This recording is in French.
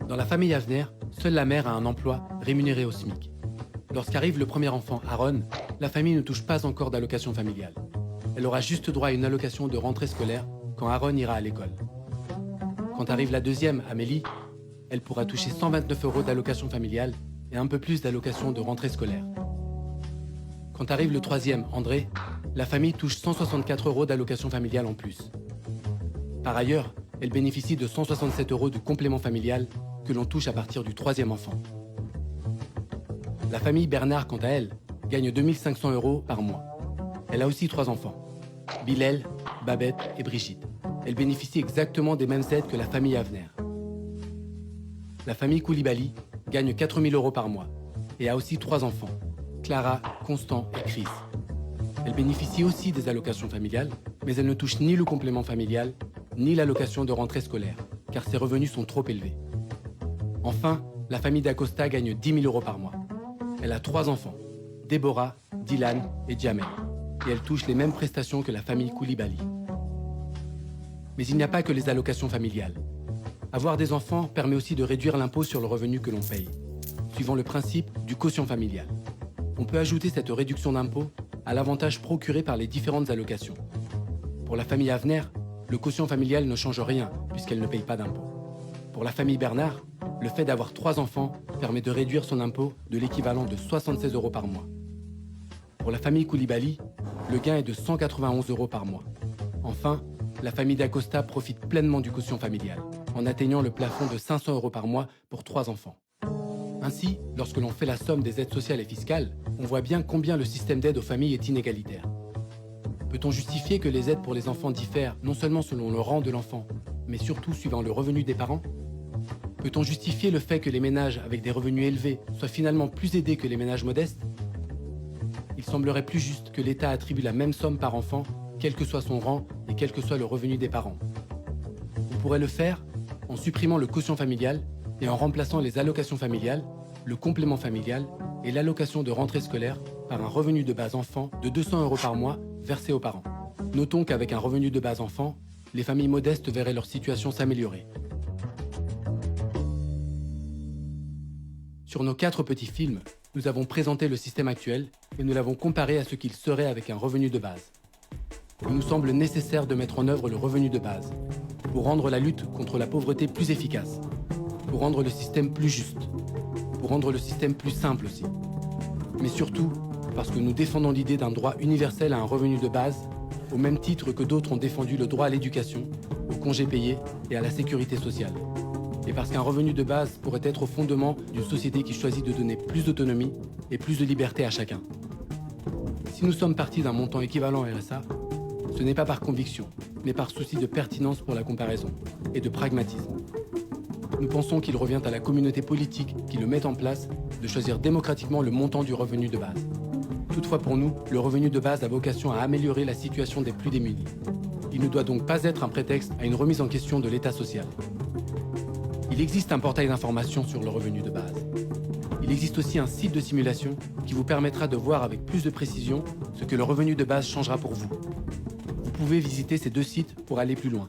Dans la famille Avner, seule la mère a un emploi rémunéré au SMIC. Lorsqu'arrive le premier enfant, Aaron, la famille ne touche pas encore d'allocation familiale. Elle aura juste droit à une allocation de rentrée scolaire quand Aaron ira à l'école. Quand arrive la deuxième, Amélie, elle pourra toucher 129 € d'allocation familiale et un peu plus d'allocation de rentrée scolaire. Quand arrive le troisième, André, la famille touche 164 € d'allocation familiale en plus. Par ailleurs, elle bénéficie de 167 € de complément familial que l'on touche à partir du troisième enfant. La famille Bernard, quant à elle, gagne 2500 € par mois. Elle a aussi 3 enfants, Bilal, Babette et Brigitte. Elle bénéficie exactement des mêmes aides que la famille Avner. La famille Koulibaly gagne 4000 € par mois et a aussi 3 enfants, Clara, Constant et Chris. Elle bénéficie aussi des allocations familiales, mais elle ne touche ni le complément familial, ni l'allocation de rentrée scolaire, car ses revenus sont trop élevés. Enfin, la famille d'Acosta gagne 10 000 € par mois. Elle a 3 enfants, Déborah, Dylan et Jamel, et elle touche les mêmes prestations que la famille Koulibaly. Mais il n'y a pas que les allocations familiales. Avoir des enfants permet aussi de réduire l'impôt sur le revenu que l'on paye, suivant le principe du quotient familial. On peut ajouter cette réduction d'impôt à l'avantage procuré par les différentes allocations. Pour la famille Avner, le quotient familial ne change rien puisqu'elle ne paye pas d'impôt. Pour la famille Bernard, le fait d'avoir 3 enfants permet de réduire son impôt de l'équivalent de 76 € par mois. Pour la famille Koulibaly, le gain est de 191 € par mois. Enfin, la famille d'Acosta profite pleinement du quotient familial, en atteignant le plafond de 500 € par mois pour 3 enfants. Ainsi, lorsque l'on fait la somme des aides sociales et fiscales, on voit bien combien le système d'aide aux familles est inégalitaire. Peut-on justifier que les aides pour les enfants diffèrent non seulement selon le rang de l'enfant, mais surtout suivant le revenu des parents? Peut-on justifier le fait que les ménages avec des revenus élevés soient finalement plus aidés que les ménages modestes? Il semblerait plus juste que l'État attribue la même somme par enfant, quel que soit son rang et quel que soit le revenu des parents. On pourrait le faire en supprimant le quotient familial et en remplaçant les allocations familiales, le complément familial et l'allocation de rentrée scolaire par un revenu de base enfant de 200 € par mois versé aux parents. Notons qu'avec un revenu de base enfant, les familles modestes verraient leur situation s'améliorer. Sur nos 4 petits films, nous avons présenté le système actuel et nous l'avons comparé à ce qu'il serait avec un revenu de base. Il nous semble nécessaire de mettre en œuvre le revenu de base pour rendre la lutte contre la pauvreté plus efficace, pour rendre le système plus juste, pour rendre le système plus simple aussi. Mais surtout, parce que nous défendons l'idée d'un droit universel à un revenu de base, au même titre que d'autres ont défendu le droit à l'éducation, au congé payé et à la sécurité sociale. Et parce qu'un revenu de base pourrait être au fondement d'une société qui choisit de donner plus d'autonomie et plus de liberté à chacun. Si nous sommes partis d'un montant équivalent au RSA, ce n'est pas par conviction, mais par souci de pertinence pour la comparaison et de pragmatisme. Nous pensons qu'il revient à la communauté politique qui le met en place de choisir démocratiquement le montant du revenu de base. Toutefois pour nous, le revenu de base a vocation à améliorer la situation des plus démunis. Il ne doit donc pas être un prétexte à une remise en question de l'État social. Il existe un portail d'information sur le revenu de base. Il existe aussi un site de simulation qui vous permettra de voir avec plus de précision ce que le revenu de base changera pour vous. Vous pouvez visiter ces 2 sites pour aller plus loin.